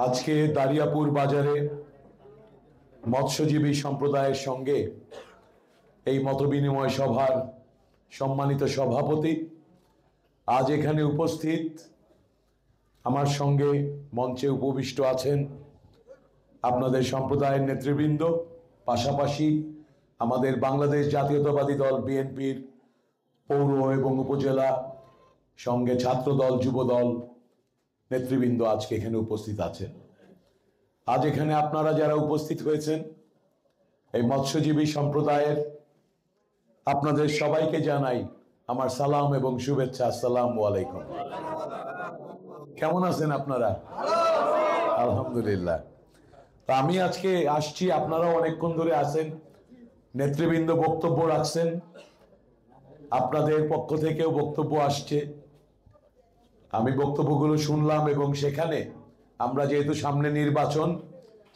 আজকে দারিয়াপুর বাজারে মৎস্যজীবী সম্প্রদায়ের সঙ্গে এই মতবিনিময় সভার সম্মানিত সভাপতি আজ এখানে উপস্থিত, আমার সঙ্গে মঞ্চে উপবিষ্ট আছেন আপনাদের সম্প্রদায়ের নেতৃবৃন্দ, পাশাপাশি আমাদের বাংলাদেশ জাতীয়তাবাদী দল বিএনপির পৌর এবং উপজেলা সঙ্গে ছাত্রদল যুবদল নেতৃবৃন্দ আজকে এখানে উপস্থিত আছেন। আজ এখানে আপনারা যারা উপস্থিত হয়েছেন এই মৎস্যজীবী সম্প্রদায়ের, আপনাদের সবাইকে জানাই আমার সালাম এবং শুভেচ্ছা। আসসালামু আলাইকুম। কেমন আছেন আপনারা? আলহামদুলিল্লাহ। আমি আজকে আসছি, আপনারা অনেকক্ষণ ধরে আছেন, নেতৃবৃন্দ বক্তব্য রাখছেন, আপনাদের পক্ষ থেকেও বক্তব্য আসছে, আমি বক্তব্যগুলো শুনলাম এবং সেখানে আমরা যেহেতু সামনে নির্বাচন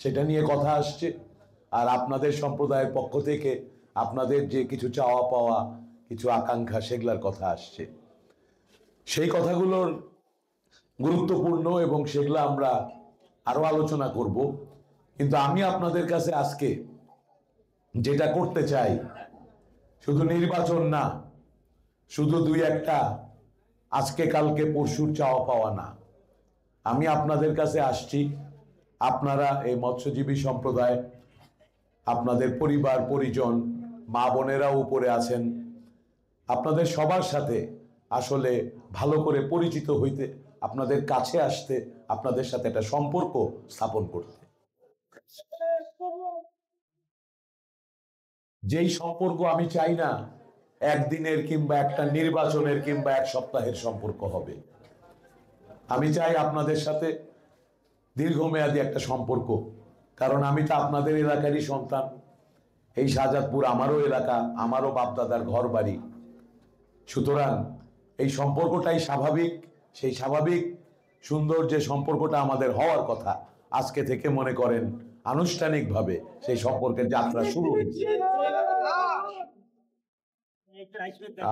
সেটা নিয়ে কথা আসছে, আর আপনাদের সম্প্রদায়ের পক্ষ থেকে আপনাদের যে কিছু চাওয়া পাওয়া, কিছু আকাঙ্ক্ষা, সেগুলোর কথা আসছে। সেই কথাগুলোর গুরুত্বপূর্ণ এবং সেগুলো আমরা আরো আলোচনা করব। কিন্তু আমি আপনাদের কাছে আজকে যেটা করতে চাই, শুধু নির্বাচন না, শুধু দুই একটা আজকে কালকে পরশুর চাওয়া পাওয়া না। আমি আপনাদের কাছে আসছি, আপনারা এই মৎস্যজীবী সম্প্রদায়, আপনাদের পরিবার পরিজন, মা বোনেরা উপরে আছেন, আপনাদের সবার সাথে আসলে ভালো করে পরিচিত হইতে, আপনাদের কাছে আসতে, আপনাদের সাথে একটা সম্পর্ক স্থাপন করতে। যেই সম্পর্ক আমি চাই না একদিনের কিংবা একটা নির্বাচনের কিংবা এক সপ্তাহের সম্পর্ক হবে। আমি চাই আপনাদের সাথে দীর্ঘমেয়াদী একটা সম্পর্ক, কারণ আমি তো আপনাদের এলাকারই সন্তান। এই শাহজাদপুর আমারও এলাকা, আমারও বাপদাদার ঘর বাড়ি। সুতরাং এই সম্পর্কটাই স্বাভাবিক, সেই স্বাভাবিক সুন্দর যে সম্পর্কটা আমাদের হওয়ার কথা, আজকে থেকে মনে করেন আনুষ্ঠানিকভাবে সেই সম্পর্কের যাত্রা শুরু হয়েছে।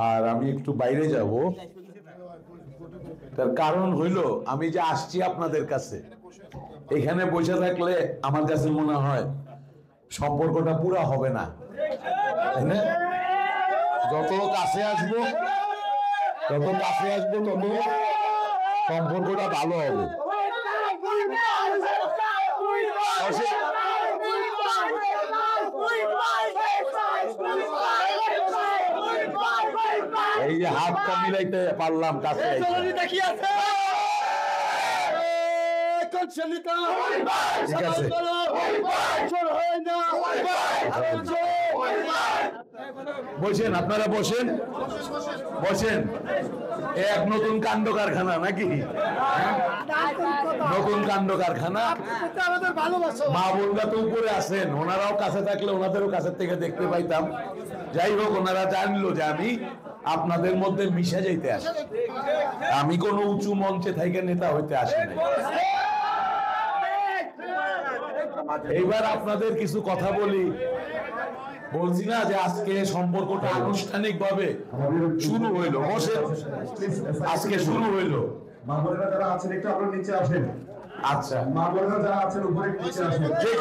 আর আমি একটু বাইরে যাব, তার কারণ হইল আমি যে আসছি আপনাদের কাছে, এখানে বসে থাকলে আমার কাছে মনে হয় সম্পর্কটা পুরা হবে না। যত কাছে আসবো তত সম্পর্কটা ভালো হবে। এই যে হাতটা মিলাইতে পারলাম কাছে, ঠিক আছে। বসেন, আপনারা বসেন, বসেন। এক নতুন কাণ্ড কারখানা নাকি? নতুন কাণ্ড কারখানা। মা বোনরা তো উপরে আছেন, ওনারাও কাছে থাকলে ওনাদেরও কাছের থেকে দেখতে পাইতাম। যাই হোক, ওনারা জানলো যে আমি আপনাদের মধ্যে মিশে যাইতে আসি, আমি কোনো উঁচু মঞ্চে থেকে নেতা হইতে আসি নাই। এইবার আপনাদের কিছু কথা বলি। বলছি না যে আজকে সম্পর্কটা আনুষ্ঠানিক ভাবে শুরু হইলো, আজকে শুরু হইলো। মা বোনেরা যারা আছেন একটু আপনারা নিচে আসেন। আচ্ছা, মা বোনেরা যারা আছেন উপরে নিচে আসেন। যে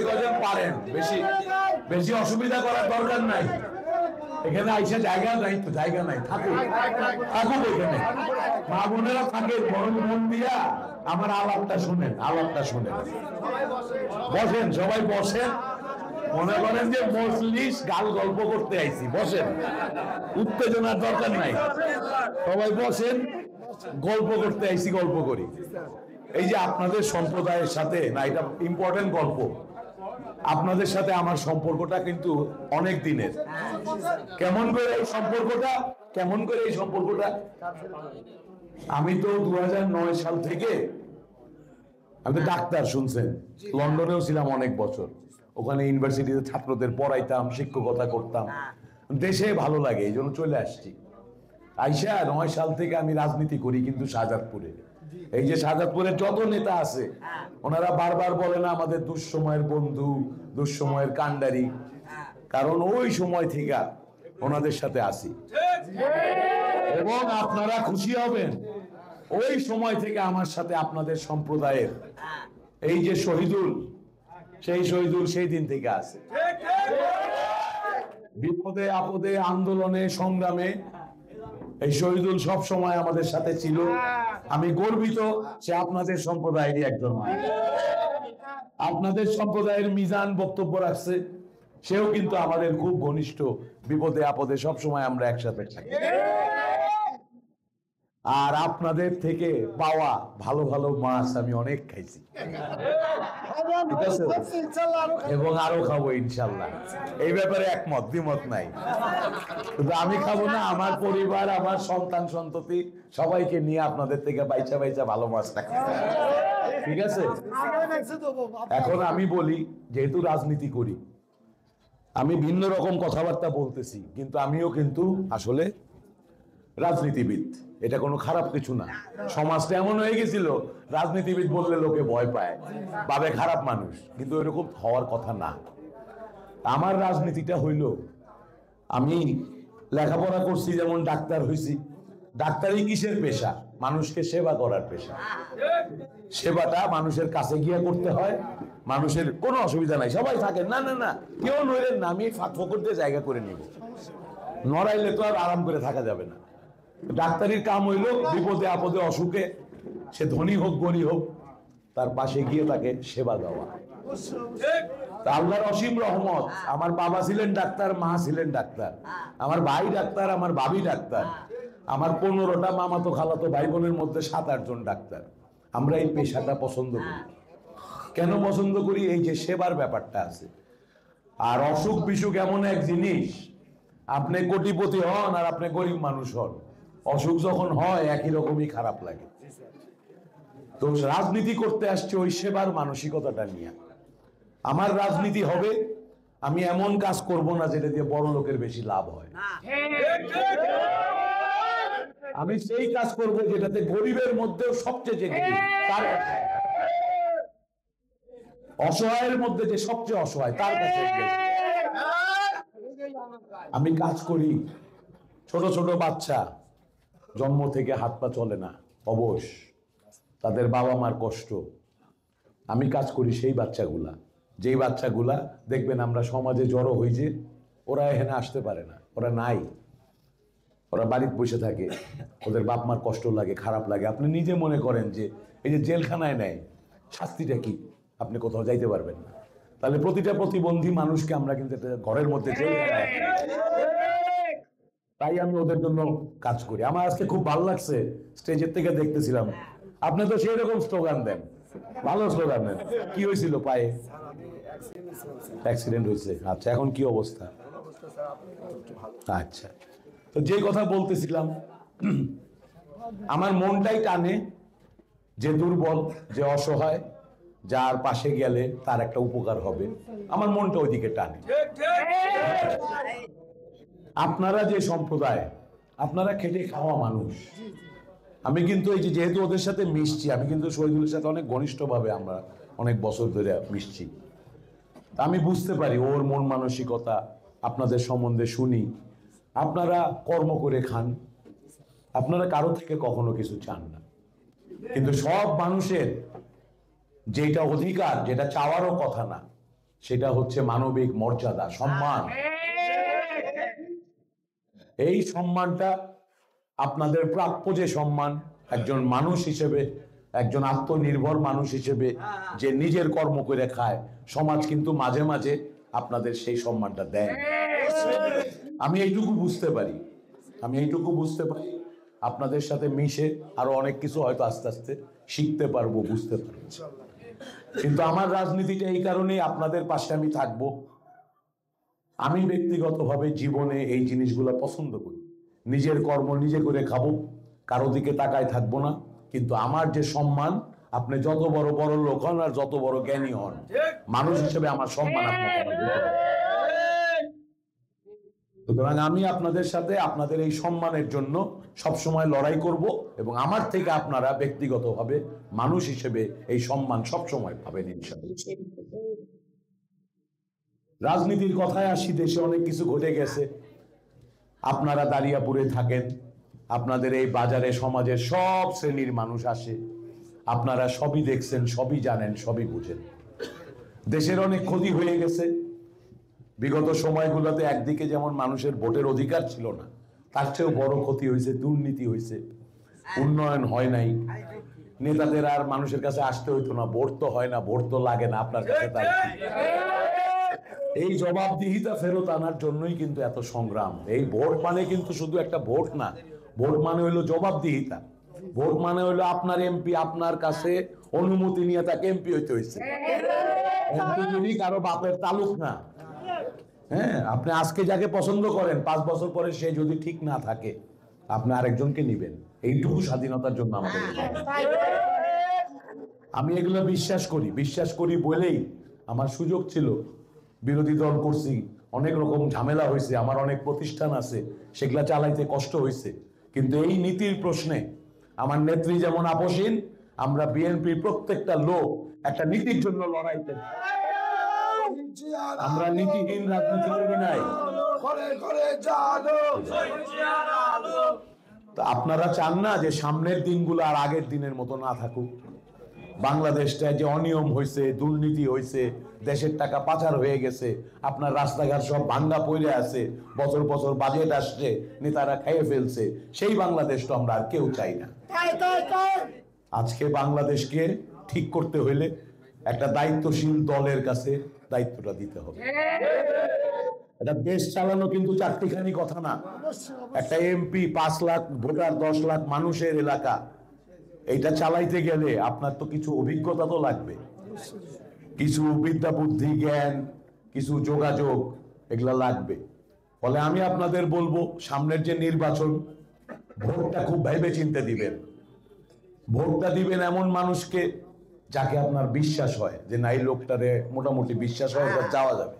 কয়জন পারেন, বেশি অসুবিধা করার দরকার নাই। এখানে আইসা জায়গা নাই, তো জায়গা নাই, থাকুক এখানে। মা বোনেরা থাকে, বরং মন দিয়া আমার আলাপটা শুনেন। বসেন, সবাই বসেন। মনে করেন যে মজলিস গাল গল্প করতে আইছি, বসেন, উত্তেজনার দরকার নাই। সবাই বসেন, গল্প করতে আইছি, গল্প করি। এই যে আপনাদের সম্প্রদায়ের সাথে, না এটা ইম্পর্টেন্ট গল্প, আপনাদের সাথে আমার সম্পর্কটা কিন্তু অনেক দিনের। কেমন করে এই সম্পর্কটা আমি তো 2009 সাল থেকে, আমি তো ডাক্তার, শুনছেন, লন্ডনেও ছিলাম অনেক বছর, ওখানে ইউনিভার্সিটিতে ছাত্রদের পড়াইতাম, শিক্ষকতা করতাম। দেশে ভালো লাগে, এই জন্য চলে আসছি। আইসা 9 সাল থেকে আমি রাজনীতি করি, কিন্তু শাহজাদপুরে। এই যে শাহজাদপুরের যত নেতা আছে ওনারা বারবার বলে না আমাদের দুঃসময়ের বন্ধু, দুঃসময়ের কান্ডারি, কারণ ওই সময় থেকে ওনাদের সাথে আসি। এবং আপনারা খুশি হবেন, ওই সময় থেকে আমার সাথে আপনাদের সম্প্রদায়ের এই যে শহীদুল, সেই শহীদুল সেই দিন থেকে আছে। বিপদে আপদে আন্দোলনে সংগ্রামে এই শহীদুল সব সময় আমাদের সাথে ছিল। আমি গর্বিত সে আপনাদের সম্প্রদায়েরই একজন মানুষ। আপনাদের সম্প্রদায়ের মিজান বক্তব্য রাখছে, সেও কিন্তু আমাদের খুব ঘনিষ্ঠ। বিপদে আপদে সব সময় আমরা একসাথে থাকি। আর আপনাদের থেকে পাওয়া ভালো ভালো মাছ আমি অনেক খাইছি, ঠিক আছে? এবং আরো খাবো ইনশাল্লাহ। এই ব্যাপারে একমত দ্বিমত নাই। কিন্তু আমি খাবো না, আমার পরিবার, আমার সন্তান সন্ততি সবাইকে নিয়ে আপনাদের থেকে বাইচা বাইচা ভালো মাছটা খাবো, ঠিক আছে? এখন আমি বলি, যেহেতু রাজনীতি করি, আমি ভিন্ন রকম কথাবার্তা বলতেছি, কিন্তু আমিও কিন্তু আসলে রাজনীতিবিদ। এটা কোনো খারাপ কিছু না। সমাজটা এমন হয়ে গেছিল রাজনীতিবিদ বললে লোকে ভয় পায়, ভাবে খারাপ মানুষ, কিন্তু এরকম হওয়ার কথা না। আমার রাজনীতিটা হইল, আমি লেখাপড়া করছি, যেমন ডাক্তার হইছি। ডাক্তারই কিসের পেশা? মানুষকে সেবা করার পেশা। সেবাটা মানুষের কাছে গিয়ে করতে হয়। মানুষের কোনো অসুবিধা নাই, সবাই থাকেন, না না না কেউ নইলেন না, আমি ফাঁক ফকর দিয়ে জায়গা করে নিব। নড়াইলে তো আর আরাম করে থাকা যাবে না। ডাক্তারির কাম হইল বিপদে আপদে অসুখে, সে ধনী হোক গরিব হোক, তার পাশে গিয়ে তাকে সেবা দেওয়া। আল্লাহর অসীম রহমত, আমার বাবা ছিলেন ডাক্তার, মা ছিলেন ডাক্তার, আমার ভাই ডাক্তার, আমার ভাবি ডাক্তার, আমার 15টা মামাতো খালাতো ভাই বোনের মধ্যে 7-8 জন ডাক্তার। আমরা এই পেশাটা পছন্দ করি। কেন পছন্দ করি? এই যে সেবার ব্যাপারটা আছে। আর অসুখ বিসুখ এমন এক জিনিস, আপনি কোটিপতি হন আর আপনি গরিব মানুষ হন, অসুখ যখন হয় একই রকমই খারাপ লাগে। তো রাজনীতি করতে আসছে ওই সেবার মানসিকতাটা নিয়ে। আমার রাজনীতি হবে, আমি এমন কাজ করব না যেটা দিয়ে বড় লোকের বেশি লাভ হয়। আমি সেই কাজ করব যেটাতে গরিবের মধ্যেও সবচেয়ে যে গরিব, তার অসহায়ের মধ্যে যে সবচেয়ে অসহায়, তার কাছে আমি কাজ করি। ছোট ছোট বাচ্চা জন্ম থেকে হাত পা চলে না, অবশ, তাদের বাবা মার কষ্ট। আমি কাজ করি সেই বাচ্চাগুলা, যেই বাচ্চাগুলা দেখবেন আমরা সমাজে জড়ো হই যে ওরা এখানে আসতে পারে না, ওরা নাই, ওরা বাড়িতে বসে থাকে, ওদের বাপ মার কষ্ট লাগে, খারাপ লাগে। আপনি নিজে মনে করেন যে এই যে জেলখানায় নেয়, শাস্তিটা কি? আপনি কোথাও যাইতে পারবেন না। তাহলে প্রতিটা প্রতিবন্ধী মানুষকে আমরা কিন্তু একটা ঘরের মধ্যে জেলখানায়, তাই আমি ওদের জন্য কাজ করি। আমার আজকে খুব ভালো লাগছে, স্টেজের থেকে দেখতেছিলাম, আপনি তো সেই রকম স্লোগান দেন, ভালো স্লোগান দেন। কি হয়েছিল পায়ে? অ্যাক্সিডেন্ট হয়েছে, আচ্ছা, এখন কি অবস্থা? আচ্ছা, তো যে কথা বলতেছিলাম, আমার মনটাই টানে যে দুর্বল, যে অসহায়, যার পাশে গেলে তার একটা উপকার হবে, আমার মনটা ওইদিকে টানে। আপনারা যে সম্প্রদায়, আপনারা খেটে খাওয়া মানুষ। আমি কিন্তু এই যে যেহেতু ওদের সাথে মিশছি, আমি কিন্তু শহীদুলের সাথে অনেক ঘনিষ্ঠভাবে আমরা অনেক বছর ধরে মিশছি, আমি বুঝতে পারি ওর মন মানসিকতা। আপনাদের সম্বন্ধে শুনি, আপনারা কর্ম করে খান, আপনারা কারো থেকে কখনো কিছু চান না, কিন্তু সব মানুষের যেটা অধিকার, যেটা চাওয়ারও কথা না, সেটা হচ্ছে মানবিক মর্যাদা, সম্মান। এই সম্মানটা আপনাদের প্রাপ্য, যে সম্মান একজন মানুষ হিসেবে, একজন আত্মনির্ভর মানুষ হিসেবে যে নিজের কর্ম করে খায়, সমাজ কিন্তু মাঝে মাঝে আপনাদের সেই সম্মানটা দেয়। আমি এইটুকু বুঝতে পারি, আপনাদের সাথে মিশে আরো অনেক কিছু হয়তো আস্তে আস্তে শিখতে পারবো, বুঝতে পারবো। কিন্তু আমার রাজনীতিটা এই কারণেই আপনাদের পাশে আমি থাকবো। আমি ব্যক্তিগতভাবে জীবনে এই জিনিসগুলো পছন্দ করি। নিজের কর্ম নিজে করে খাবো, কারো দিকে তাকায় থাকবো না, কিন্তু আমার যে সম্মান, আপনি যত বড় বড় লোক হন আর যত বড় জ্ঞানী হন, মানুষ হিসেবে আমার সম্মান আপনার। সুতরাং আমি আপনাদের সাথে আপনাদের এই সম্মানের জন্য সবসময় লড়াই করব এবং আমার থেকে আপনারা ব্যক্তিগতভাবে মানুষ হিসেবে এই সম্মান সবসময় পাবেন ইনশাআল্লাহ। রাজনীতির কথায় আসি, দেশে অনেক কিছু ঘটে গেছে। আপনারা দাঁড়িয়াপুরে থাকেন, আপনাদের এই বাজারে সমাজের সব শ্রেণীর মানুষ আসে, আপনারা সবই দেখছেন, সবই জানেন, সবই বুঝেন। দেশের অনেক ক্ষতি হয়ে গেছে বিগত সময়গুলোতে। একদিকে যেমন মানুষের ভোটের অধিকার ছিল না, তার চেয়েও বড় ক্ষতি হয়েছে, দুর্নীতি হয়েছে, উন্নয়ন হয় নাই। নেতাদের আর মানুষের কাছে আসতে হইতো না, ভোট তো হয় না, ভোট তো লাগে না আপনার কাছে, তাই এই জবাবদিহিতা ফেরত আনার জন্যই কিন্তু এত সংগ্রাম। এই ভোট মানে কিন্তু শুধু একটা ভোট না, ভোট মানে হইলো জবাবদিহিতা। ভোট মানে হইলো আপনার এমপি আপনার কাছে অনুমতি নিয়ে তাকে এমপি হইতে হয়েছে। কারো বাপের তালুক না। হ্যাঁ, আপনি আজকে যাকে পছন্দ করেন 5 বছর পরে সে যদি ঠিক না থাকে আপনি আরেকজনকে নিবেন। এইটুকু স্বাধীনতার জন্য আমাদের। আমি এগুলো বিশ্বাস করি বলেই আমার সুযোগ ছিল, বিরোধী দল করছি, অনেক রকম ঝামেলা হয়েছে, আমার অনেক প্রতিষ্ঠান আছে, সেগুলা চালাইতে কষ্ট হয়েছে। কিন্তু এই নীতির প্রশ্নে আমার নেত্রী যেমন আপোষহীন, আমরা বিএনপির প্রত্যেকটা লোক একটা নীতির জন্য লড়াইতে। আমরা নীতিহীন রাজনীতি করি নাই। তো আপনারা চান না যে সামনের দিনগুলো আর আগের দিনের মতো না থাকুক? বাংলাদেশটা যে অনিয়ম হয়েছে, দুর্নীতি হয়েছে, দেশের টাকা পাচার হয়ে গেছে, আপনার রাস্তাঘাট সব ভাঙ্গা পড়ে আছে, বছর বছর বাজেট আসছে, নেতারা খেয়ে ফেলছে, সেই বাংলাদেশ তো আমরা আর কেউ চাই না। আজকে বাংলাদেশকে ঠিক করতে হইলে একটা দায়িত্বশীল দলের কাছে দায়িত্বটা দিতে হবে। এটা দেশ চালানো কিন্তু চারটিখানি কথা না। একটা এমপি 5 লাখ ভোটার, 10 লাখ মানুষের এলাকা, এইটা চালাইতে গেলে আপনার তো কিছু অভিজ্ঞতা তো লাগবে, কিছু বিদ্যা বুদ্ধি জ্ঞান, কিছু যোগাযোগ, এগুলা লাগবে। ফলে আমি আপনাদের বলবো, সামনের যে নির্বাচন, ভোটটা খুব ভেবে চিন্তে দিবেন। ভোটটা দিবেন এমন মানুষকে যাকে আপনার বিশ্বাস হয় যে না, এই লোকটারে মোটামুটি বিশ্বাস হয়, যাওয়া যাবে।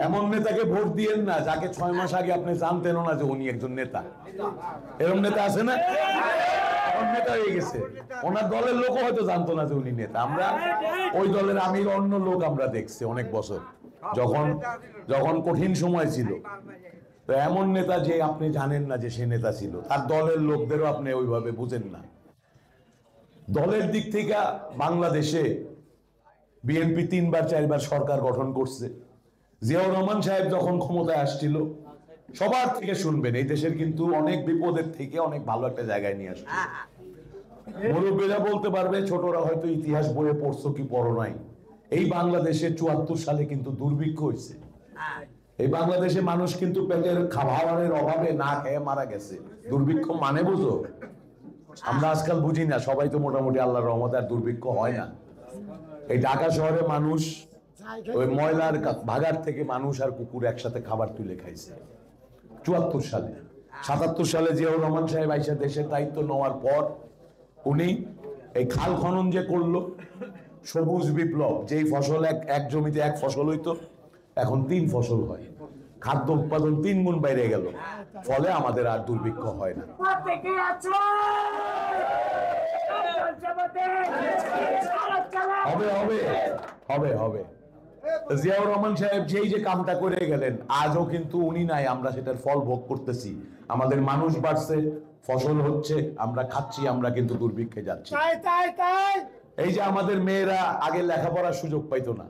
এমন নেতাকে ভোট দিয়েন না যাকে 6 মাস আগে আপনি জানতেনও না যে উনি একজন নেতা। এরকম নেতা আছে না? নেতা হয়ে গেছে, ওনার দলের লোক হয়তো জানতো না যে উনি নেতা। আমরা ওই দলের আমির অন্য লোক আমরা দেখছি অনেক বছর, যখন কঠিন সময় ছিল। তো এমন নেতা যে আপনি জানেন না যে সে নেতা ছিল, তার দলের লোকদেরও আপনি ওইভাবে বুঝেন না। দলের দিক থেকে বাংলাদেশে বিএনপি 3 বার 4 বার সরকার গঠন করছে। জিয়াউর রহমান সাহেব যখন ক্ষমতায় আসছিল, সবার থেকে শুনবেন এই দেশের কিন্তু অনেক বিপদের থেকে অনেক ভালো একটা জায়গায় নিয়ে আসছে। মুরব্বীরা বলতে পারবে, ছোটরা হয়তো ইতিহাস বইয়ে পড়ছো কি পড়ো নাই, এই বাংলাদেশে 74 সালে কিন্তু দুর্ভিক্ষ হয়েছে। এই বাংলাদেশে মানুষ কিন্তু পেটের খাবারের অভাবে না খেয়ে মারা গেছে। দুর্ভিক্ষ মানে বুঝো? আমরা আজকাল বুঝি না, সবাই তো মোটামুটি আল্লাহর রহমতে আর দুর্ভিক্ষ হয় না। এই ঢাকা শহরে মানুষ ওই ময়লার ভাগার থেকে মানুষ আর কুকুর একসাথে খাবার তুলে খাইছে 74 সালে। 77 সালে জিয়াউর রহমান সাহেব আইসা দেশের দায়িত্ব নেওয়ার পর উনি এই খাল খনন যে করলো, সবুজ বিপ্লব, যেই ফসল এক জমিতে 1 ফসল হইতো এখন 3 ফসল হয়, খাদ্য উৎপাদন 3 গুণ বাইরে গেল, ফলে আমাদের আর দুর্ভিক্ষ হয় না। হবে হবে হবে হবে জিয়াউর রহমান সাহেব যেই যে কামটা করে গেলেন, আজও কিন্তু উনি নাই, আমরা সেটার ফল ভোগ করতেছি। আমাদের মানুষ বাড়ছে, ফসল হচ্ছে, আমরা খাচ্ছি, আমরা কিন্তু দুর্ভিক্ষে যাচ্ছি। এই যে আমাদের মেয়েরা আগে লেখাপড়ার সুযোগ পাইতো না,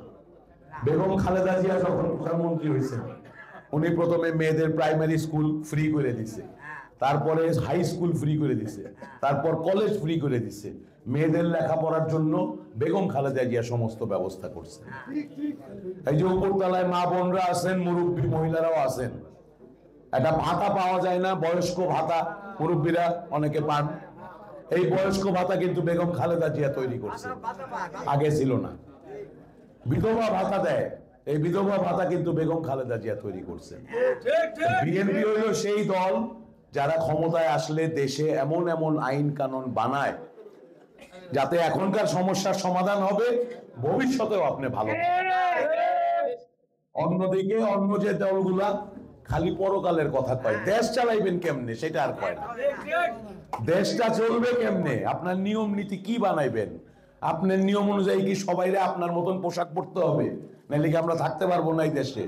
বেগম খালেদা জিয়া যখন প্রধানমন্ত্রী হয়েছেন, উনি প্রথমে মেয়েদের প্রাইমারি স্কুল ফ্রি করে দিছে, তারপরে হাই স্কুল ফ্রি করে দিছে, তারপর কলেজ ফ্রি করে দিছে। মেয়েদের লেখাপড়ার জন্য বেগম খালেদা জিয়া সমস্ত ব্যবস্থা করছে। এই যে উপরতলায় মা বোনরা আছেন, মুরব্বী মহিলারাও আছেন, একটা ভাতা পাওয়া যায় না, বয়স্ক ভাতা, মুরব্বীরা অনেকে পান। এই বয়স্ক ভাতা কিন্তু বেগম খালেদা জিয়া তৈরি করছে, আগে ছিল না। বিধবা ভাতা দেয়, এই বিধবা ভাতা কিন্তু বেগম খালেদা জিয়া তৈরি করছে। বিএনপি হইল সেই দল যারা ক্ষমতায় আসলে দেশে এমন এমন আইন কানুন বানায় যাতে এখনকার সমস্যার সমাধান হবে, ভবিষ্যতেও আপনি ভালো। অন্যদিকে অন্য যে দলগুলা খালি পরকালের কথা কয়, দেশ চালাইবেন কেমনে সেটা আর কয় না। দেশটা চলবে কেমনে, আপনার নিয়ম নীতি কি বানাইবেন, আপনার নিয়ম অনুযায়ী কি সবাইরে আপনার মতন পোশাক পরতে হবে, নাহলে কি আমরা থাকতে পারবো না এই দেশে?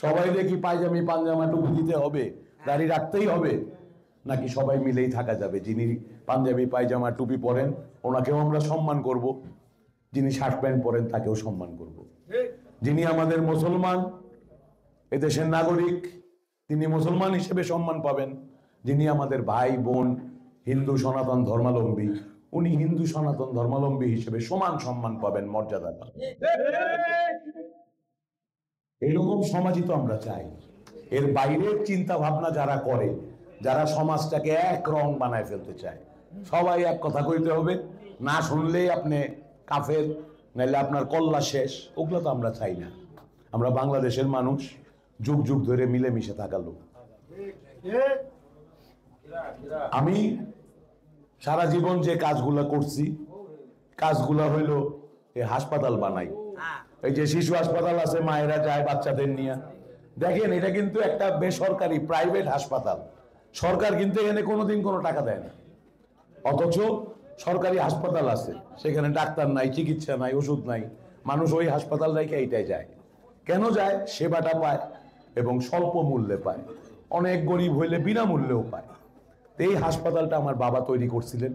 সবাইরে কি পায়জামি পাঞ্জামা টুপি দিতে হবে, দাড়ি রাখতেই হবে, নাকি সবাই মিলেই থাকা যাবে? যিনি পাঞ্জাবি পায়জামা টুপি পরেন ওনাকেও আমরা সম্মান করব, যিনি শার্ট প্যান্ট পরেন তাকেও সম্মান করব। যিনি আমাদের মুসলমান, এদেশের নাগরিক, তিনি মুসলমান হিসেবে সম্মান পাবেন। যিনি আমাদের ভাই বোন হিন্দু সনাতন ধর্মাবলম্বী, উনি হিন্দু সনাতন ধর্মাবলম্বী হিসেবে সমান সম্মান পাবেন, মর্যাদা পাবেন। এরকম সমাজই তো আমরা চাই। এর বাইরের চিন্তা ভাবনা যারা করে, যারা সমাজটাকে এক রং বানায় ফেলতে চায়, সবাই এক কথা কইতে হবে, না শুনলেই আপনি কাফের, নাইলে আপনার কল্লা শেষ, ওগুলো তো আমরা চাই না। আমরা বাংলাদেশের মানুষ, যুগ যুগ ধরে মিলেমিশে থাকা লোক। আমি সারা জীবন যে কাজগুলা করছি, কাজগুলা হইল এই হাসপাতাল বানাই, এই যে শিশু হাসপাতাল আছে, মায়েরা যায় বাচ্চাদের নিয়ে। দেখেন, এটা কিন্তু একটা বেসরকারি প্রাইভেট হাসপাতাল, সরকার কিন্তু এখানে কোনোদিন কোনো টাকা দেয় না। অথচ সরকারি হাসপাতাল আছে, সেখানে ডাক্তার নাই, চিকিৎসা নাই, ওষুধ নাই, মানুষ ওই হাসপাতাল রেখে এইটাই যায়। কেন যায়? সেবাটা পায় এবং স্বল্প মূল্যে পায়, অনেক গরিব হইলে বিনামূল্যেও পায়। এই হাসপাতালটা আমার বাবা তৈরি করছিলেন।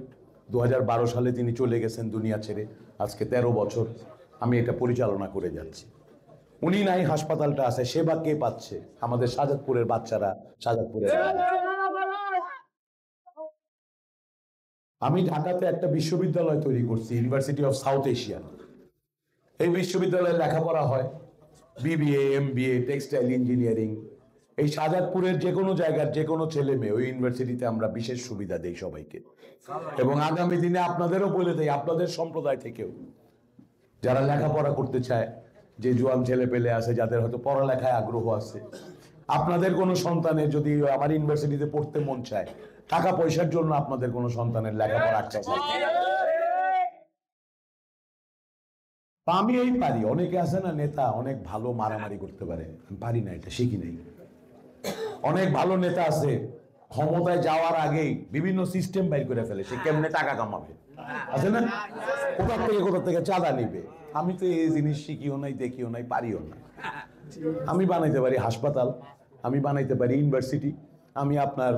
2012 সালে তিনি চলে গেছেন দুনিয়া ছেড়ে, আজকে 13 বছর আমি এটা পরিচালনা করে যাচ্ছি। উনি নাই, হাসপাতালটা আছে, সেবা কে পাচ্ছে? আমাদের শাহজাদপুরের বাচ্চারা, শাহজাদপুরের। আমি ঢাকাতে একটা বিশ্ববিদ্যালয় তৈরি করছি, ইউনিভার্সিটি অফ সাউথ এশিয়া। এই বিশ্ববিদ্যালয়ে লেখাপড়া হয় বিবিএ, এমবিএ, টেক্সটাইল ইঞ্জিনিয়ারিং। এই শাহজাদপুরের যে কোনো জায়গার যে কোনো ছেলে মেয়ে ওই ইউনিভার্সিটিতে আমরা বিশেষ সুবিধা দেই সবাইকে। এবং আগামী দিনে আপনাদেরও বলে দেই, আপনাদের সম্প্রদায় থেকেও যারা লেখাপড়া করতে চায়, যে জোয়ান ছেলে পেলে আছে, যাদের হয়তো পড়ালেখায় আগ্রহ আছে, আপনাদের কোনো সন্তানের যদি আমার ইউনিভার্সিটিতে পড়তে মন চায়, টাকা পয়সার জন্য আপনাদের কোনো সন্তানের লেখাপড়া আটকা যায়, আমি এই পারি। অনেকে আছে না নেতা, অনেক ভালো মারামারি করতে পারে, আমি পারি না, এটা শিখি নাই। অনেক ভালো নেতা আছে, ক্ষমতায় যাওয়ার আগেই বিভিন্ন সিস্টেম বাইর করে ফেলে, সে কেমনে টাকা কামাবে, আছে না? কোথা থেকে চাঁদা নিবে। আমি তো এই জিনিস শিখিও নাই, দেখিও নাই, পারিও না। আমি বানাইতে পারি হাসপাতাল, আমি বানাইতে পারি ইউনিভার্সিটি, আমি আপনার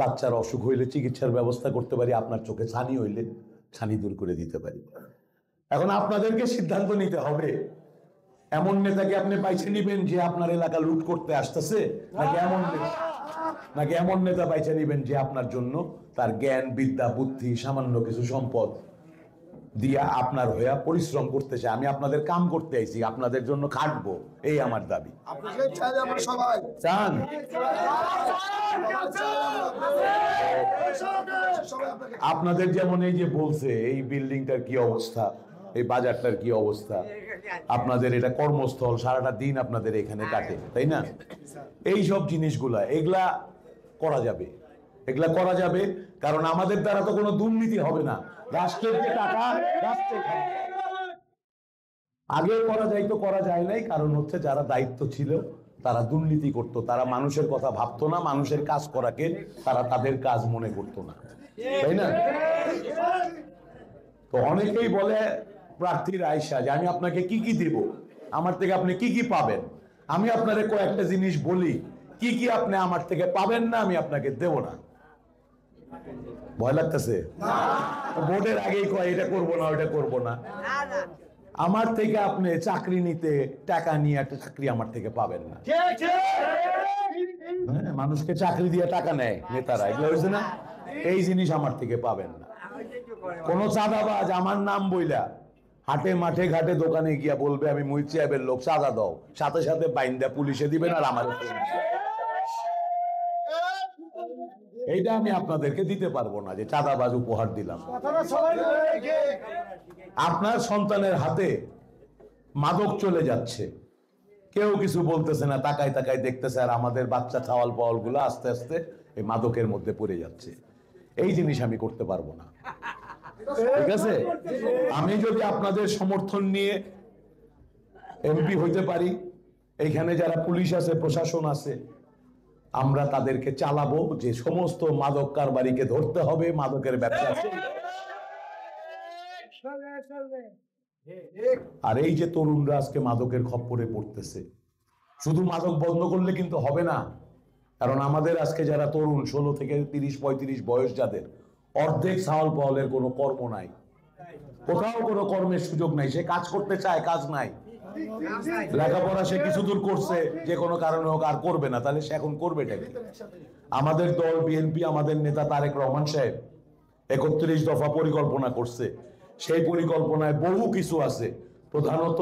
বাচ্চার অসুখ হইলে চিকিৎসার ব্যবস্থা করতে পারি, আপনার চোখে ছানি হইলে ছানি দূর করে দিতে পারি। এখন আপনাদেরকে সিদ্ধান্ত নিতে হবে, এমন নেতাকে আপনি বাইছে নিবেন যে আপনার এলাকা লুট করতে আসতেছে, নাকি এমন নেতা বাইছে নিবেন যে আপনার জন্য তার জ্ঞান বিদ্যা বুদ্ধি সামান্য কিছু সম্পদ দিয়া আপনার হইয়া পরিশ্রম করতেছে। আমি আপনাদের কাম করতে আইছি, আপনাদের জন্য খাটবো, এই আমার দাবি। চান? আপনাদের যেমন এই যে বলছে এই বিল্ডিংটার কি অবস্থা, এই বাজারটার কি অবস্থা, আপনাদের এটা কর্মস্থল, সারাটা দিন আপনাদের এখানে কাটে, তাই না? এই সব জিনিসগুলা এগুলা করা যাবে, এগুলা করা যাবে, কারণ আমাদের দ্বারা তো কোনো দুর্নীতি হবে না। রাষ্ট্রের যে টাকা আগে করা যাইতো, করা যায় নাই, কারণ হচ্ছে যারা দায়িত্ব ছিল তারা দুর্নীতি করত, তারা মানুষের কথা ভাবতো না, মানুষের কাজ করাকে তারা তাদের কাজ মনে করতো না, তাই না? তো অনেকেই বলে প্রার্থীর আয়সা যে আমি আপনাকে কি কি দিব, আমার থেকে আপনি কি কি পাবেন। আমি আপনারে কয়েকটা জিনিস বলি, কি কি আপনি আমার থেকে পাবেন না, আমি আপনাকে দেব না। ভয় লাগতেছে? ভোটের আগেই কয় এটা করবো না, ওইটা করবো না। আমার থেকে আপনি চাকরি নিতে টাকা নিয়ে একটা চাকরি আমার থেকে পাবেন না। মানুষকে চাকরি দিয়ে টাকা নেয় নেতারা, এগুলো হয়েছে না? এই জিনিস আমার থেকে পাবেন না। কোন চাঁদাবাজ আমার নাম বইলা হাটে মাঠে ঘাটে দোকানে গিয়া বলবে আমি মুই চেয়াবের লোক, চাঁদা দাও, সাথে সাথে বাইন্দা পুলিশে দিবেন আর আমার, এইটা আমি আপনাদেরকে দিতে পারবো না যে চাঁদাবাজ উপহার দিলাম। আপনার সন্তানের হাতে মাদক চলে যাচ্ছে, কেউ কিছু বলতেছে না, তাকায় তাকায় দেখতেছে, আর আমাদের বাচ্চা ছাওয়াল পাওয়াল গুলো আস্তে আস্তে এই মাদকের মধ্যে পড়ে যাচ্ছে। এই জিনিস আমি করতে পারবো না, ঠিক আছে? আমি যদি আপনাদের সমর্থন নিয়ে এমপি হইতে পারি এইখানে যারা পুলিশ আছে, প্রশাসন আছে, আমরা তাদেরকে চালাবো যে সমস্ত মাদক কারবারিকে ধরতে হবে, মাদকের ব্যবসা। আর এই যে তরুণরা আজকে মাদকের খপ্পরে পড়তেছে, শুধু মাদক বন্ধ করলে কিন্তু হবে না। কারণ আমাদের আজকে যারা তরুণ 16 থেকে 30-35 বয়স, যাদের অর্ধেক সাওয়াল পাওয়ালের কোনো কর্ম নাই, কোথাও কোনো কর্মের সুযোগ নাই, সে কাজ করতে চায়, কাজ নাই। লেখাপড়া সে কিছু দূর করছে, যে কোনো কারণে হোক আর করবে না, তাহলে সে এখন করবে কি? আমাদের দল বিএনপি, আমাদের নেতা তারেক রহমান সাহেব 31 দফা পরিকল্পনা করছে। সেই পরিকল্পনায় বহু কিছু আছে, প্রধানত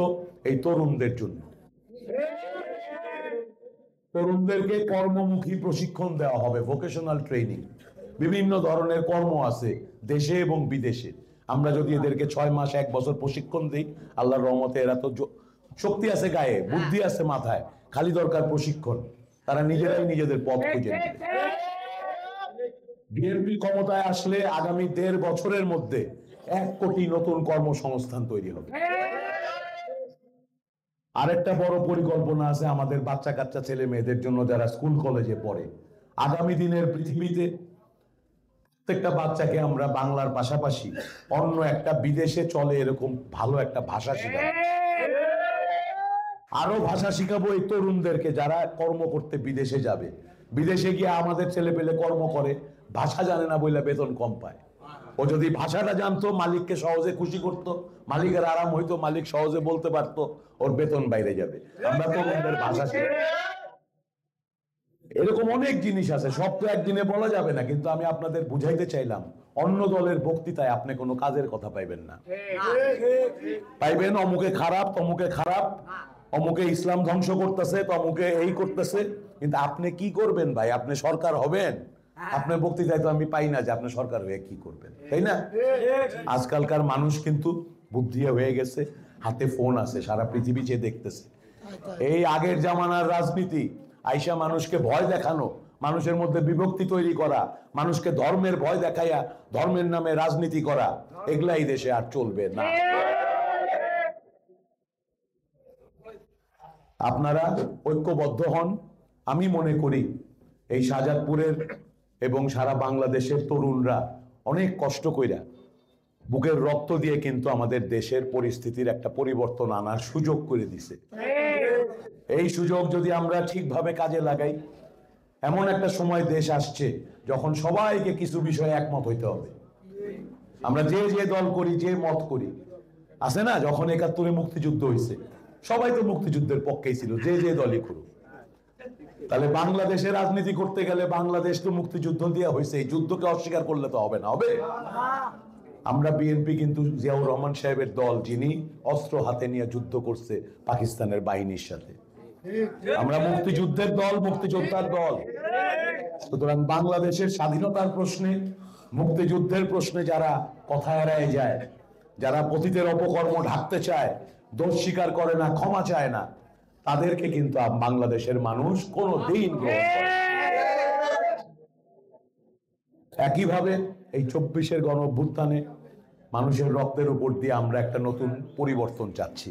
এই তরুণদের জন্য। তরুণদেরকে কর্মমুখী প্রশিক্ষণ দেওয়া হবে, ভোকেশনাল ট্রেনিং। বিভিন্ন ধরনের কর্ম আছে দেশে এবং বিদেশে। আমরা যদি এদেরকে 6 মাস 1 বছর প্রশিক্ষণ দিই, আল্লাহর রহমতে এরা তো শক্তি আছে গায়ে, বুদ্ধি আছে মাথায়, খালি দরকার প্রশিক্ষণ। তারা নিজেরাই নিজেদের পথ খুঁজে নেবে। বিএনপি ক্ষমতায় আসলে আগামী 1.5 বছরের মধ্যে 1 কোটি নতুন কর্মসংস্থান তৈরি হবে। আরেকটা বড় পরিকল্পনা আছে আমাদের বাচ্চা কাচ্চা ছেলে মেয়েদের জন্য, যারা স্কুল কলেজে পড়ে। আগামী দিনের পৃথিবীতে প্রত্যেকটা বাচ্চাকে আমরা বাংলার পাশাপাশি অন্য একটা বিদেশে চলে এরকম ভালো একটা ভাষা শেখাবো। আরো ভাষা শিখাবো এই তরুণদেরকে, যারা কর্ম করতে বিদেশে যাবে। বিদেশে গিয়ে আমাদের ছেলে পেলে কর্ম করে, ভাষা জানে না বলে বেতন কম পায়। ও যদি ভাষাটা জানতো, মালিককে সহজে খুশি করতো, মালিকের আরাম হইতো, মালিক সহজে বলতে পারতো, ওর বেতন বাইরে যাবে। আমরা তরুণদের ভাষা শিখি। এরকম অনেক জিনিস আছে, সব তো একদিনে বলা যাবে না, কিন্তু আমি আপনাদের বুঝাইতে চাইলাম, অন্য দলের বক্তৃতায় আপনি কোনো কাজের কথা পাইবেন না। পাইবেন অমুকে খারাপ, তমুকে খারাপ, অমুকে ইসলাম ধ্বংস করতেছে, তমুকে এই করতেছে। কিন্তু আপনি কি করবেন ভাই? আপনি সরকার হবেন? আপনার বক্তৃতায় তো আমি পাই না যে আপনি সরকার হয়ে কি করবেন, তাই না? আজকালকার মানুষ কিন্তু বুদ্ধি হয়ে গেছে, হাতে ফোন আছে, সারা পৃথিবী যে দেখতেছে। এই আগের জামানার রাজনীতি, আইসা মানুষকে ভয় দেখানো, মানুষের মধ্যে বিভক্তি তৈরি করা, মানুষকে ধর্মের ভয় দেখাইয়া ধর্মের নামে রাজনীতি করা, এগুলাই দেশে আর চলবে না। আপনারা ঐক্যবদ্ধ হন। আমি মনে করি এই শাহজাদপুরের এবং সারা বাংলাদেশের তরুণরা অনেক কষ্ট কইরা, বুকের রক্ত দিয়ে কিন্তু আমাদের দেশের পরিস্থিতির একটা পরিবর্তন আনার সুযোগ করে দিছে। এই সুযোগ যদি আমরা ঠিকভাবে কাজে লাগাই, এমন একটা সময় দেশ আসছে যখন সবাইকে কিছু বিষয়ে একমত হইতে হবে। আমরা যে যে দল করি, যে মত করি, আছে না, যখন 71-এ মুক্তিযুদ্ধ হয়েছে, সবাই তো মুক্তিযুদ্ধের পক্ষেই ছিল, যে যে দলই করুক। তাহলে বাংলাদেশে রাজনীতি করতে গেলে বাংলাদেশ তো মুক্তিযুদ্ধ দিয়ে হয়েছে, এই যুদ্ধকে অস্বীকার করলে তো হবে না, হবে? আমরা বিএনপি কিন্তু জিয়াউর রহমান সাহেবের দল, যিনি অস্ত্র হাতে নিয়ে যুদ্ধ করছে পাকিস্তানের বাহিনীর সাথে। আমরা মুক্তিযুদ্ধের দল, মুক্তিযোদ্ধার দল। সুতরাং বাংলাদেশের স্বাধীনতার প্রশ্নে, মুক্তিযুদ্ধের প্রশ্নে যারা কথা এড়ায় যায়, যারা পতিতের অপকর্ম ঢাকতে চায়, দোষ স্বীকার করে না, ক্ষমা চায় না, তাদেরকে কিন্তু বাংলাদেশের মানুষ কোনোদিন গ্রহণ করে না। একইভাবে এই 24-এর গণ অভ্যুত্থানে মানুষের রক্তের উপর দিয়ে আমরা একটা নতুন পরিবর্তন চাচ্ছি।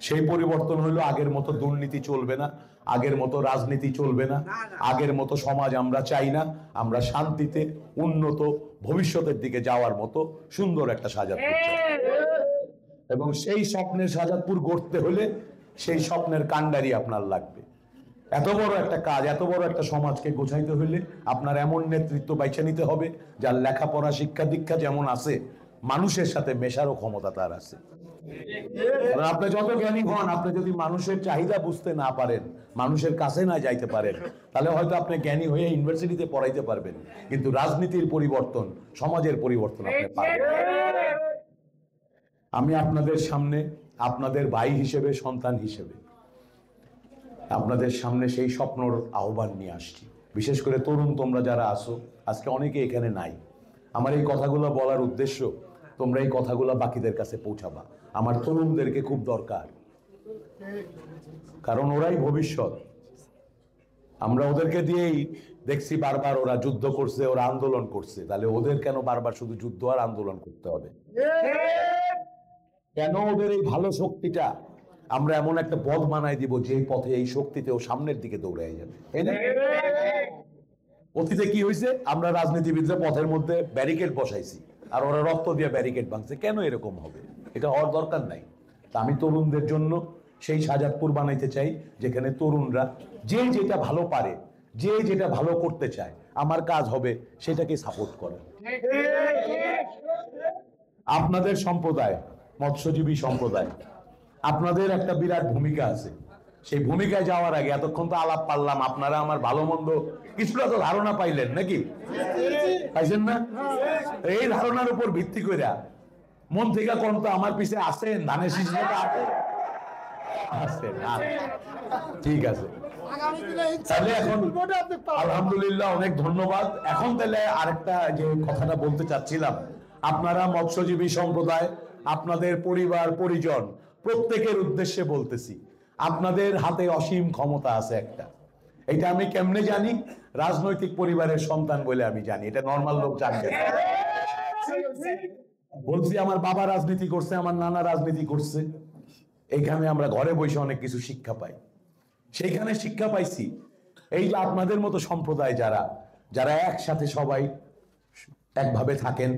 সেই পরিবর্তন হলো, আগের মতো দুর্নীতি চলবে না, আগের মতো রাজনীতি চলবে না, আগের মতো সমাজ আমরা চাই না। আমরা শান্তিতে উন্নত ভবিষ্যতের দিকে যাওয়ার মতো সুন্দর একটা শাহজাদপুর চাই। এবং সেই স্বপ্নের শাহজাদপুর গড়তে হলে সেই স্বপ্নের কাণ্ডারি আপনার লাগবে। এত বড় একটা কাজ, এত বড় একটা সমাজকে গোছাইতে হইলে আপনার এমন নেতৃত্ব বাইছে নিতে হবে, যার লেখাপড়া, শিক্ষা দীক্ষা যেমন আছে, মানুষের সাথে মেশারও ক্ষমতা তার আছে। আপনি যত জ্ঞানী হন, আপনি যদি মানুষের চাহিদা বুঝতে না পারেন, মানুষের কাছে না যাইতে পারেন, তাহলে হয়তো আপনি জ্ঞানী হয়ে ইউনিভার্সিটিতে পড়াইতে পারবেন, কিন্তু রাজনীতির পরিবর্তন, সমাজের পরিবর্তন আপনি পারবেন। আমি আপনাদের সামনে, আপনাদের ভাই হিসেবে, সন্তান হিসেবে আপনাদের সামনে সেই স্বপ্নর আহ্বান নিয়ে আসছি। বিশেষ করে তরুণ তোমরা যারা আসো, আজকে অনেকে এখানে নাই। আমার এই কথাগুলো বলার উদ্দেশ্য, তোমরা এই কথাগুলো বাকিদের কাছে পৌঁছাবা। আমার তরুণদেরকে খুব দরকার, কারণ ওরাই ভবিষ্যৎ। আমরা ওদেরকে দিয়েই দেখছি বারবার ওরা যুদ্ধ করছে, ওরা আন্দোলন করছে, তাহলে ওদের কেন বারবার শুধু যুদ্ধ আর আন্দোলন করতে হবে? কেন ওদের এই ভালো শক্তিটা আমরা এমন একটা পথ বানাই দিব যে পথে এই শক্তিতেও সামনের দিকে দৌড়াই যাবে। অতীতে কি হয়েছে, আমরা রাজনীতিবিদরা পথের মধ্যে ব্যারিকেড বসাইছি আর ওরা রক্ত দিয়ে ব্যারিকেড ভাঙছে। কেন এরকম হবে? এটা হওয়ার দরকার নাই। তা আমি তরুণদের জন্য সেই শাহজাদপুর বানাইতে চাই যেখানে তরুণরা যে যেটা ভালো পারে, যে যেটা ভালো করতে চায়, আমার কাজ হবে সেটাকে সাপোর্ট করে। আপনাদের সম্প্রদায়, মৎস্যজীবী সম্প্রদায়, আপনাদের একটা বিরাট ভূমিকা আছে। সেই ভূমিকায় যাওয়ার আগে এতক্ষণ তো আলাপ পারলাম, আপনারা আমার ভালো মন্দ কিছুটা তো ধারণা পাইলেন নাকি? পাইছেন না? এই ধারণার উপর ভিত্তি করে মন থেকে কোন তো আমার পিছে আসেন, ধানের শীষ আসেন। ঠিক আছে, তাহলে এখন আলহামদুলিল্লাহ অনেক ধন্যবাদ। এখন তাহলে আরেকটা যে কথাটা বলতে চাচ্ছিলাম, আপনারা মৎস্যজীবী সম্প্রদায়, আপনাদের পরিবার পরিজন প্রত্যেকের উদ্দেশ্যে বলতেছি, আপনাদের হাতে অসীম ক্ষমতা আছে একটা। এটা আমি কেমনে জানি? রাজনৈতিক পরিবারের সন্তান বলে আমি জানি, এটা নর্মাল লোক জানে। বলছি আমার বাবা রাজনীতি করছে, আমার নানা রাজনীতি করছে। এইখানে আমরা ঘরে বসে অনেক কিছু শিক্ষা পাই। সেইখানে শিক্ষা পাইছি এই যে আপনাদের মতো সম্প্রদায় যারা যারা একসাথে সবাই একভাবে থাকেন,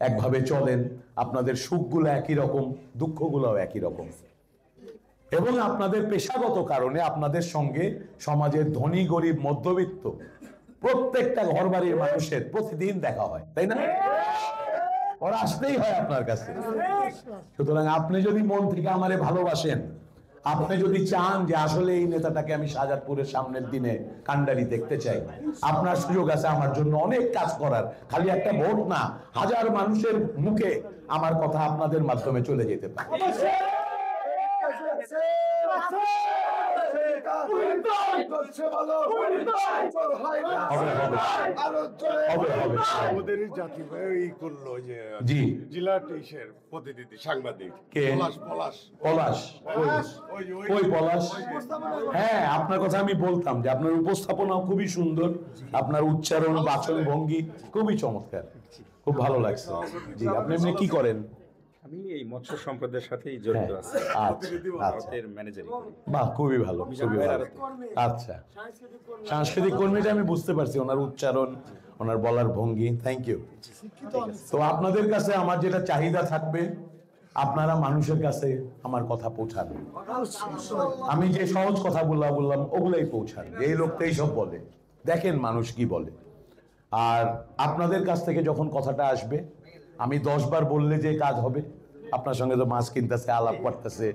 একভাবে চলেন, আপনাদের সুখগুলো একই রকম, দুঃখগুলোও একই রকম, এবং আপনাদের পেশাগত কারণে আপনাদের সঙ্গে সমাজের ধনী গরিব মধ্যবিত্ত প্রত্যেকটা ঘরবাড়ির মানুষের প্রতিদিন দেখা হয়, তাই না? ওরা আসতেই হয় আপনার কাছে। সুতরাং আপনি যদি মন থেকে আমারে ভালোবাসেন, আপনি যদি চান যে আসলে এই নেতাটাকে আমি শাহজাদপুরের সামনের দিনে কান্ডারি দেখতে চাই, আপনার সুযোগ আছে আমার জন্য অনেক কাজ করার। খালি একটা ভোট না, হাজার মানুষের মুখে আমার কথা আপনাদের মাধ্যমে চলে যেতে পারে। হ্যাঁ, আপনার কথা আমি বলতাম যে আপনার উপস্থাপনা খুবই সুন্দর, আপনার উচ্চারণ বাচন ভঙ্গি খুবই চমৎকার, খুব ভালো লাগছে। জি, আপনি এমনি কি করেন? আমি এই মৎস্য সম্প্রদায়ের সাথেই জড়িত আছি। বাহ, খুবই ভালো, খুবই ভালো। আচ্ছা, সাংস্কৃতিক কর্মীটা আমি বুঝতে পারছি, ওনার উচ্চারণ, ওনার বলার ভঙ্গি। Thank you. তো আপনাদের কাছে আমার যেটা চাহিদা থাকবে, আপনারা মানুষের কাছে আমার কথা পৌঁছান। আমি যে সহজ কথা বললাম ওগুলাই পৌঁছান। এই লোকটা এইসব বলে, দেখেন মানুষ কি বলে। আর আপনাদের কাছ থেকে যখন কথাটা আসবে, আমি 10 বার বললে যে কাজ হবে, আপনার সঙ্গে তো মাছ কিনতেছে, আলাপ করতেছে,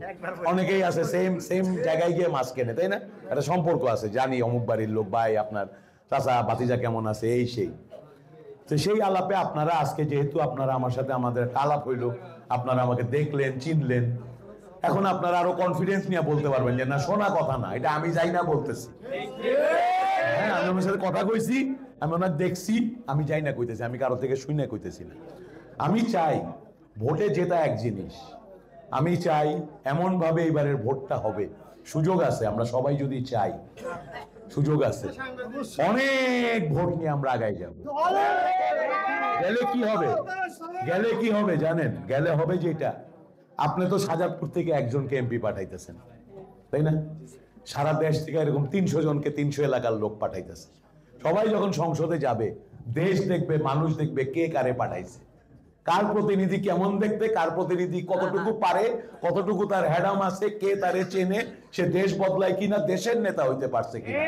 অনেকেই আছে সেম জায়গায় গিয়ে মাছ কেনে, তাই না? একটা সম্পর্ক আছে, জানি অমুক বাড়ির লোক, ভাই আপনার চাচা ভাতিজা কেমন আছে, এই সেই। তো সেই আলাপে আপনারা আজকে যেহেতু আপনারা আমার সাথে আমাদের একটা আলাপ হইলো, আপনারা আমাকে দেখলেন, চিনলেন, এখন আপনারা আরো কনফিডেন্স নিয়ে বলতে পারবেন যে না, শোনা কথা না, এটা আমি যাই না বলতেছি। হ্যাঁ, আমি আমার সাথে কথা কইছি, আমি ওনার দেখছি, আমি যাই না কইতেছি, আমি কারো থেকে শুই না কইতেছি না। আমি চাই ভোটে জেতা এক জিনিস, আমি চাই এমন ভাবে এবারের ভোটটা হবে, সুযোগ আছে, আমরা সবাই যদি চাই, সুযোগ আছে, অনেক ভোট নিয়ে আমরা আগাই যাব। গেলে কি হবে? গেলে কি হবে জানেন? গেলে হবে যেটা, আপনি তো শাহজাদপুর থেকে একজনকে এমপি পাঠাইতেছেন, তাই না? সারা দেশ থেকে এরকম 300 জনকে 300 এলাকার লোক পাঠাইতেছে। সবাই যখন সংসদে যাবে, দেশ দেখবে, মানুষ দেখবে কে কারে পাঠাইছে, কার প্রতিনিধি কেমন দেখতে, কার প্রতিনিধি কতটুকু পারে, কতটুকু তার হ্যাডাম আছে, কে তারে চেনে, সে দেশ বদলায় কিনা, দেশের নেতা হইতে পারছে কিনা।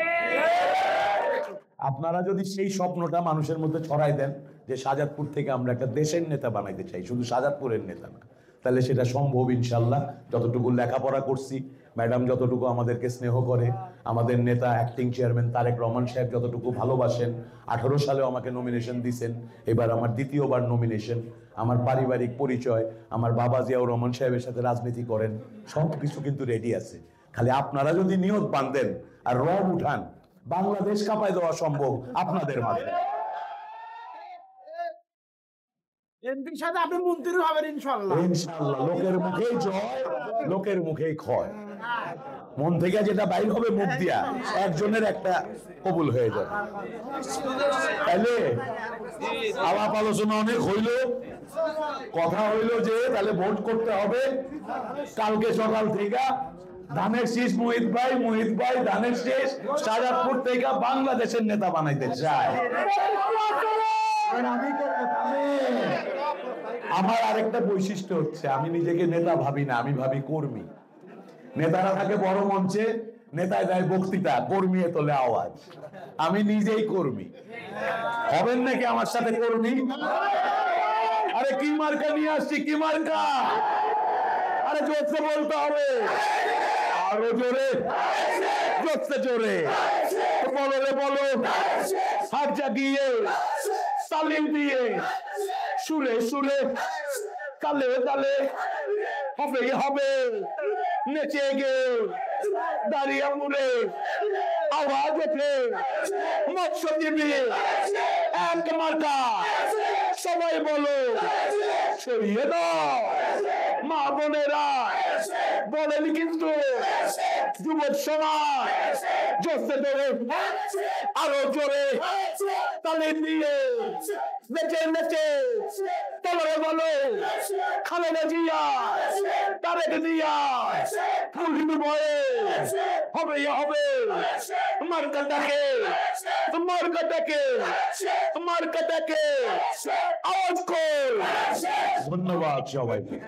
আপনারা যদি সেই স্বপ্নটা মানুষের মধ্যে ছড়াই দেন যে শাহজাদপুর থেকে আমরা একটা দেশের নেতা বানাইতে চাই, শুধু শাহজাদপুরের নেতা না, তাহলে সেটা সম্ভব ইনশাল্লাহ। যতটুকু লেখাপড়া করছি, ম্যাডাম যতটুকু আমাদেরকে স্নেহ করে, আমাদের নেতা অ্যাক্টিং চেয়ারম্যান তারেক রহমান সাহেব যতটুকু ভালোবাসেন, 18 সালেও আমাকে নমিনেশন দিয়েছেন, এবার আমার দ্বিতীয়বার নমিনেশন, আমার পারিবারিক পরিচয়, আমার বাবা জিয়াউর রহমান সাহেবের সাথে রাজনীতি করেন, সব কিছু কিন্তু রেডি আছে। খালি আপনারা যদি নিয়ত বাঁধেন আর রব উঠান, বাংলাদেশ কাঁপায় দেওয়া সম্ভব আপনাদের মাধ্যমে। এমপির সাথে আপনি মন্ত্রী হবেন ইনশাআল্লাহ। ইনশাআল্লাহ, লোকের মুখেই জয়, লোকের মুখেই ক্ষয়। মন থেকে যেটা বাইর হবে মুখ দিয়া, একজনের একটা কবুল হয়ে যাবে। তাহলে আলাপ আলোচনা অনেক হইল, কথা হইল যে তাহলে ভোট করতে হবে কালকে সকাল থেকে ধানের শীষ মুহিত ভাই ধানের শীষ শাহজাদপুর থেকে বাংলাদেশের নেতা বানাইতে চায়। আমার আরেকটা বৈশিষ্ট্য হচ্ছে আমি নিজেকে নেতা ভাবি না, আমি ভাবি কর্মী। নেতারা থাকে বড় মঞ্চে, নেতায় দেয় বক্তৃতা, কর্মী তোলে আওয়াজ। আমি নিজেই কর্মী। হবেন নাকি আমার সাথে কর্মী? আরে কি মার্কা নিয়ে আসছি, কি মার্কা? আরে জোরসে বলতে হবে, আরো জোরে, জোরসে জোরে বলো রে বলো, হাত জাগিয়ে, তালিম দিয়ে, সুরে সুরে, তালে তালে, হবে হবে, নেচে গে, দাঁড়িয়ে মুড়ে, আওয়াজ ওঠে, মৎস্যজীবী এক মার্কা, সবাই বলো, সরিয়ে দাও। মা বোনেরা বলেন কিন্তু যুবক সমাজ জোরসে জোরে, আরো জোরে, তালে দিয়ে, নেচে নেচে, বলো বলো, খালেদা জিয়া, তারেক জিয়া, ফুলহিবি বয়েস, হবে হবে, মার্কাটাকে, মার্কাটাকে, মার্কাটাকে আওয়াজ কর। ধন্যবাদ সবাইকে।